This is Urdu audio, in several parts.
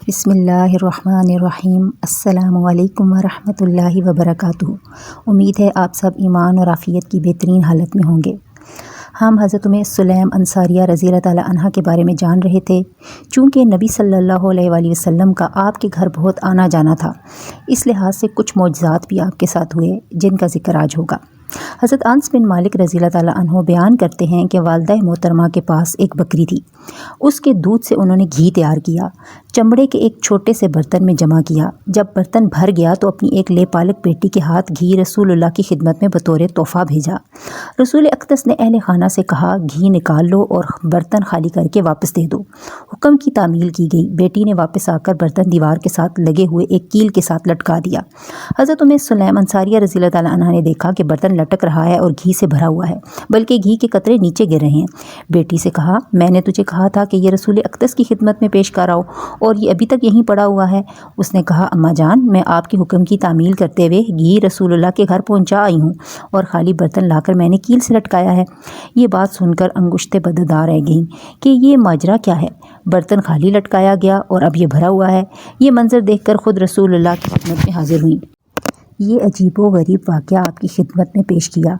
بسم اللہ الرحمن الرحیم۔ السلام علیکم ورحمۃ اللہ وبرکاتہ۔ امید ہے آپ سب ایمان اور عافیت کی بہترین حالت میں ہوں گے۔ ہم حضرت سلیم انصاریہ رضی اللہ تعالیٰ عنہ کے بارے میں جان رہے تھے۔ چونکہ نبی صلی اللہ علیہ وآلہ وسلم کا آپ کے گھر بہت آنا جانا تھا، اس لحاظ سے کچھ معجزات بھی آپ کے ساتھ ہوئے جن کا ذکر آج ہوگا۔ حضرت انس بن مالک رضی اللہ تعالیٰ عنہ بیان کرتے ہیں کہ والدہ محترمہ کے پاس ایک بکری تھی۔ اس کے دودھ سے انہوں نے گھی تیار کیا، چمڑے کے ایک چھوٹے سے برتن میں جمع کیا۔ جب برتن بھر گیا تو اپنی ایک لے پالک بیٹی کے ہاتھ گھی رسول اللہ کی خدمت میں بطور تحفہ بھیجا۔ رسول اقدس نے اہل خانہ سے کہا، گھی نکال لو اور برتن خالی کر کے واپس دے دو۔ حکم کی تعمیل کی گئی۔ بیٹی نے واپس آ کر برتن دیوار کے ساتھ لگے ہوئے ایک کیل کے ساتھ لٹکا دیا۔ حضرت سلیم انصاریہ رضی اللہ تعالیٰ عنہ نے دیکھا کہ برتن لٹک رہا ہے اور گھی سے بھرا ہوا ہے، بلکہ گھی کے قطرے نیچے گر رہے ہیں۔ بیٹی سے کہا، میں نے تجھے کہا تھا کہ یہ رسول اقدس کی خدمت میں پیش کر آؤ اور یہ ابھی تک یہیں پڑا ہوا ہے۔ اس نے کہا، اماں جان، میں آپ کے حکم کی تعمیل کرتے ہوئے گھی رسول اللہ کے گھر پہنچا آئی ہوں اور خالی برتن لا کر میں نے کیل سے لٹکایا ہے۔ یہ بات سن کر انگشتیں بددار رہ گئیں کہ یہ ماجرا کیا ہے۔ برتن خالی لٹکایا گیا اور اب یہ بھرا ہوا ہے۔ یہ منظر دیکھ کر خود رسول اللہ کی خدمت میں حاضر ہوئیں۔ یہ عجیب و غریب واقعہ آپ کی خدمت میں پیش کیا۔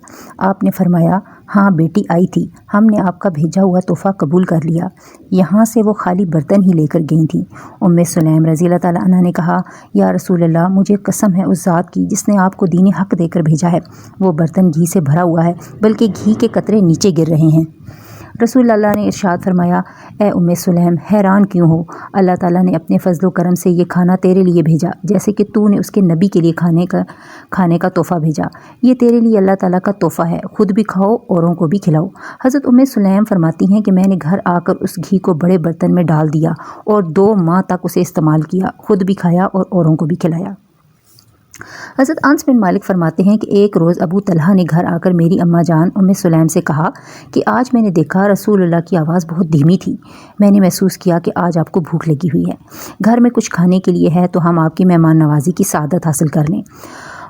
آپ نے فرمایا، ہاں بیٹی آئی تھی، ہم نے آپ کا بھیجا ہوا تحفہ قبول کر لیا۔ یہاں سے وہ خالی برتن ہی لے کر گئی تھیں۔ سلیم رضی اللہ تعالیٰ عنہ نے کہا، یا رسول اللہ، مجھے قسم ہے اس ذات کی جس نے آپ کو دین حق دے کر بھیجا ہے، وہ برتن گھی سے بھرا ہوا ہے، بلکہ گھی کے قطرے نیچے گر رہے ہیں۔ رسول اللہ نے ارشاد فرمایا، اے سلیم، حیران کیوں ہو؟ اللہ تعالیٰ نے اپنے فضل و کرم سے یہ کھانا تیرے لیے بھیجا، جیسے کہ تو نے اس کے نبی کے لیے کھانے کا تحفہ بھیجا۔ یہ تیرے لیے اللہ تعالیٰ کا تحفہ ہے، خود بھی کھاؤ، اوروں کو بھی کھلاؤ۔ حضرت سلیم فرماتی ہیں کہ میں نے گھر آ کر اس گھی کو بڑے برتن میں ڈال دیا اور 2 ماہ تک اسے استعمال کیا، خود بھی کھایا اور اوروں کو بھی کھلایا۔ حضرت انس بن مالک فرماتے ہیں کہ ایک روز ابو طلحہ نے گھر آ کر میری اماں جان سلیم سے کہا کہ آج میں نے دیکھا رسول اللہ کی آواز بہت دھیمی تھی۔ میں نے محسوس کیا کہ آج آپ کو بھوک لگی ہوئی ہے، گھر میں کچھ کھانے کے لیے ہے تو ہم آپ کی مہمان نوازی کی سعادت حاصل کر لیں۔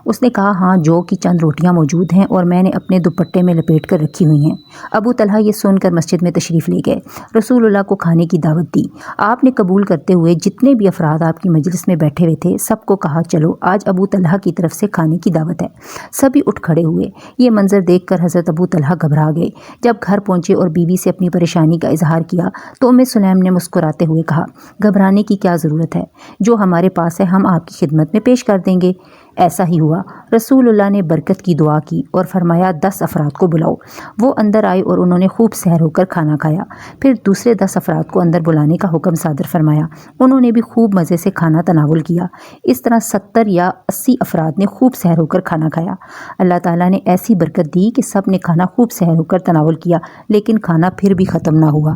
اس نے کہا، ہاں، جو کی چند روٹیاں موجود ہیں اور میں نے اپنے دوپٹے میں لپیٹ کر رکھی ہوئی ہیں۔ ابو طلحہ یہ سن کر مسجد میں تشریف لے گئے، رسول اللہ کو کھانے کی دعوت دی۔ آپ نے قبول کرتے ہوئے جتنے بھی افراد آپ کی مجلس میں بیٹھے ہوئے تھے سب کو کہا، چلو آج ابو طلحہ کی طرف سے کھانے کی دعوت ہے۔ سبھی اٹھ کھڑے ہوئے۔ یہ منظر دیکھ کر حضرت ابو طلحہ گھبرا گئے۔ جب گھر پہنچے اور بیوی سے اپنی پریشانی کا اظہار کیا تو سلیم نے مسکراتے ہوئے کہا، گھبرانے کی کیا ضرورت ہے، جو ہمارے پاس ہے ہم آپ کی خدمت میں پیش کر دیں گے۔ ایسا ہی ہوا۔ رسول اللہ نے برکت کی دعا کی اور فرمایا، 10 افراد کو بلاؤ۔ وہ اندر آئے اور انہوں نے خوب سحر ہو کر کھانا کھایا۔ پھر دوسرے 10 افراد کو اندر بلانے کا حکم صادر فرمایا، انہوں نے بھی خوب مزے سے کھانا تناول کیا۔ اس طرح 70 یا 80 افراد نے خوب سحر ہو کر کھانا کھایا۔ اللہ تعالیٰ نے ایسی برکت دی کہ سب نے کھانا خوب سحر ہو کر تناول کیا، لیکن کھانا پھر بھی ختم نہ ہوا۔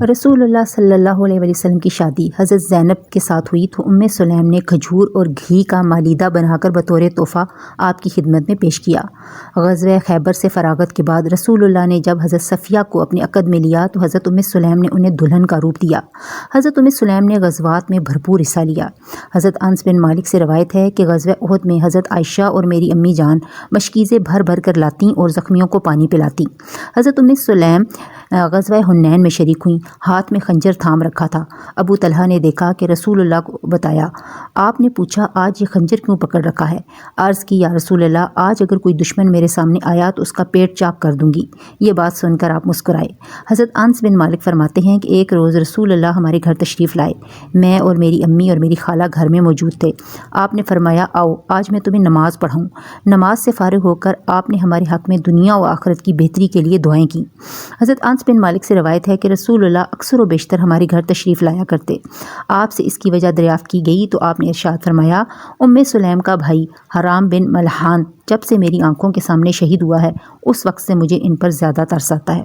رسول اللہ صلی اللہ علیہ وسلم کی شادی حضرت زینب کے ساتھ ہوئی تو سلیم نے کھجور اور گھی کا مالیدہ بنا کر بطور تحفہ آپ کی خدمت میں پیش کیا۔ غزوہ خیبر سے فراغت کے بعد رسول اللہ نے جب حضرت صفیہ کو اپنے عقد میں لیا تو حضرت سلیم نے انہیں دلہن کا روپ دیا۔ حضرت سلیم نے غزوات میں بھرپور حصہ لیا۔ حضرت انس بن مالک سے روایت ہے کہ غزوہ احد میں حضرت عائشہ اور میری امی جان مشکیزیں بھر بھر کر لاتی اور زخمیوں کو پانی پلاتی۔ حضرت سلیم غزوہ حنین میں شریک ہوئیں، ہاتھ میں خنجر تھام رکھا تھا۔ ابو طلحہ نے دیکھا کہ رسول اللہ کو بتایا۔ آپ نے پوچھا، آج یہ خنجر کیوں پکڑ رکھا ہے؟ عرض کی، یا رسول اللہ، آج اگر کوئی دشمن میرے سامنے آیا تو اس کا پیٹ چاک کر دوں گی۔ یہ بات سن کر آپ مسکرائے۔ حضرت انس بن مالک فرماتے ہیں کہ ایک روز رسول اللہ ہمارے گھر تشریف لائے۔ میں اور میری امی اور میری خالہ گھر میں موجود تھے۔ آپ نے فرمایا، آؤ آج میں تمہیں نماز پڑھاؤں۔ نماز سے فارغ ہو کر آپ نے ہمارے حق میں دنیا و آخرت کی بہتری کے لیے دعائیں کی۔ حضرت انس بن مالک سے روایت ہے کہ رسول اللہ اکثر و بیشتر ہمارے گھر تشریف لایا کرتے۔ آپ سے اس کی وجہ دریافت کی گئی تو آپ نے ارشاد فرمایا، سلیم کا بھائی حرام بن ملحان جب سے میری آنکھوں کے سامنے شہید ہوا ہے اس وقت سے مجھے ان پر زیادہ ترس آتا ہے۔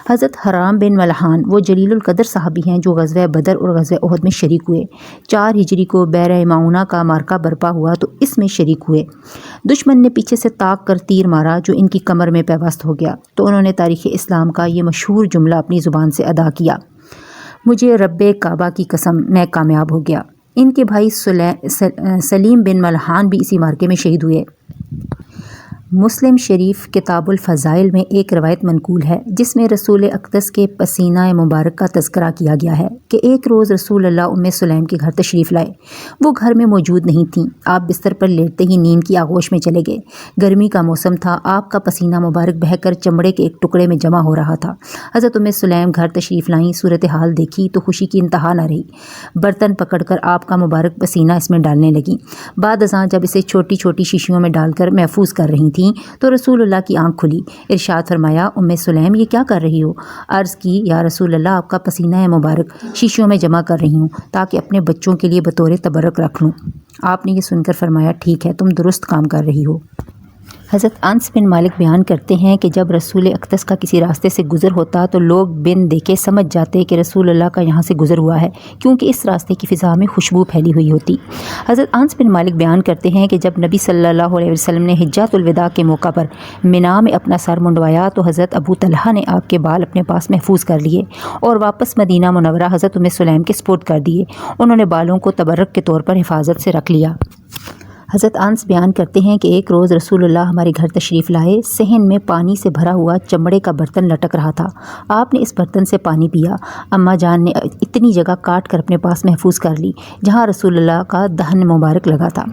حضرت حرام بن ملحان وہ جلیل القدر صحابی ہیں جو غزوہ بدر اور غزوہ احد میں شریک ہوئے۔ 4 ہجری کو بیرہ معونہ کا معرکہ برپا ہوا تو اس میں شریک ہوئے۔ دشمن نے پیچھے سے تاک کر تیر مارا جو ان کی کمر میں پیوست ہو گیا تو انہوں نے تاریخ اسلام کا یہ مشہور جملہ اپنی زبان سے ادا کیا، مجھے رب کعبہ کی قسم میں کامیاب ہو گیا۔ ان کے بھائی سلیم بن ملحان بھی اسی معرکے میں شہید ہوئے۔ مسلم شریف کتاب الفضائل میں ایک روایت منقول ہے جس میں رسول اقدس کے پسینہ مبارک کا تذکرہ کیا گیا ہے کہ ایک روز رسول اللہ ام سلیم کے گھر تشریف لائے۔ وہ گھر میں موجود نہیں تھیں۔ آپ بستر پر لیٹتے ہی نیند کی آغوش میں چلے گئے۔ گرمی کا موسم تھا۔ آپ کا پسینہ مبارک بہہ کر چمڑے کے ایک ٹکڑے میں جمع ہو رہا تھا۔ حضرت ام سلیم گھر تشریف لائیں، صورتحال دیکھی تو خوشی کی انتہا نہ رہی۔ برتن پکڑ کر آپ کا مبارک پسینہ اس میں ڈالنے لگیں۔ بعد ازاں جب اسے چھوٹی چھوٹی شیشیوں میں ڈال کر محفوظ کر رہی تھیں تو رسول اللہ کی آنکھ کھلی۔ ارشاد فرمایا، ام سلیم یہ کیا کر رہی ہو؟ عرض کی، یا رسول اللہ آپ کا پسینہ مبارک شیشیوں میں جمع کر رہی ہوں تاکہ اپنے بچوں کے لیے بطور تبرک رکھ لوں۔ آپ نے یہ سن کر فرمایا، ٹھیک ہے، تم درست کام کر رہی ہو۔ حضرت انس بن مالک بیان کرتے ہیں کہ جب رسول اقدس کا کسی راستے سے گزر ہوتا تو لوگ بن دیکھے سمجھ جاتے کہ رسول اللہ کا یہاں سے گزر ہوا ہے، کیونکہ اس راستے کی فضا میں خوشبو پھیلی ہوئی ہوتی۔ حضرت انس بن مالک بیان کرتے ہیں کہ جب نبی صلی اللہ علیہ وسلم نے حجۃ الوداع کے موقع پر منا میں اپنا سر منڈوایا تو حضرت ابو طلحہ نے آپ کے بال اپنے پاس محفوظ کر لیے اور واپس مدینہ منورہ حضرت ام سلیم کے سپرد کر دیے۔ انہوں نے بالوں کو تبرک کے طور پر حفاظت سے رکھ لیا۔ حضرت انس بیان کرتے ہیں کہ ایک روز رسول اللہ ہمارے گھر تشریف لائے۔ صحن میں پانی سے بھرا ہوا چمڑے کا برتن لٹک رہا تھا۔ آپ نے اس برتن سے پانی پیا۔ اماں جان نے اتنی جگہ کاٹ کر اپنے پاس محفوظ کر لی جہاں رسول اللہ کا دہن مبارک لگا تھا۔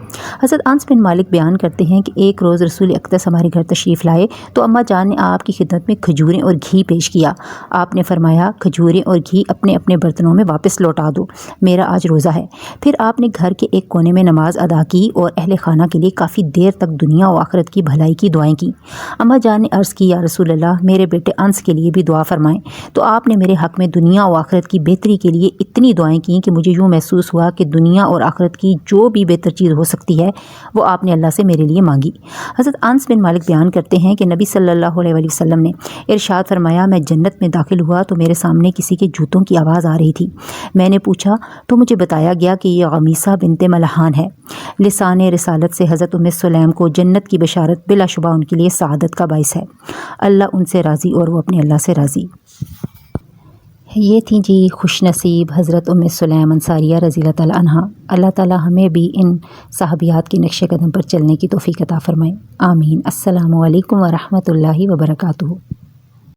حضرت انس بن مالک بیان کرتے ہیں کہ ایک روز رسول اقدس ہمارے گھر تشریف لائے تو اماں جان نے آپ کی خدمت میں کھجوریں اور گھی پیش کیا۔ آپ نے فرمایا، کھجوریں اور گھی اپنے اپنے برتنوں میں واپس لوٹا دو، میرا آج روزہ ہے۔ پھر آپ نے گھر کے ایک کونے میں نماز ادا کی اور اہل خانہ کے لیے کافی دیر تک دنیا و آخرت کی بھلائی کی دعائیں کی۔ اماں جان نے عرض کی، یا رسول اللہ میرے بیٹے انس کے لیے بھی دعا فرمائیں۔ تو آپ نے میرے حق میں دنیا و آخرت کی بہتری کے لیے اتنی دعائیں کی کہ مجھے یوں محسوس ہوا کہ دنیا اور آخرت کی جو بھی بہتر چیز ہو سکتی ہے وہ آپ نے اللہ سے میرے لیے مانگی۔ حضرت انس بن مالک بیان کرتے ہیں کہ نبی صلی اللہ علیہ وسلم نے ارشاد فرمایا، میں جنت میں داخل ہوا تو میرے سامنے کسی کے جوتوں کی آواز آ رہی تھی۔ میں نے پوچھا تو مجھے بتایا گیا کہ یہ غمیسہ بنت ملحان ہے۔ لسان رسالت سے حضرت ام سلیم کو جنت کی بشارت بلا شبہ ان کے لیے سعادت کا باعث ہے۔ اللہ ان سے راضی اور وہ اپنے اللہ سے راضی۔ یہ تھیں جی خوش نصیب حضرت ام سلیم انصاریہ رضی اللہ تعالیٰ عنہا۔ اللہ تعالیٰ ہمیں بھی ان صحابیات کے نقش قدم پر چلنے کی توفیق عطا فرمائے، آمین۔ السلام علیکم ورحمۃ اللہ وبرکاتہ۔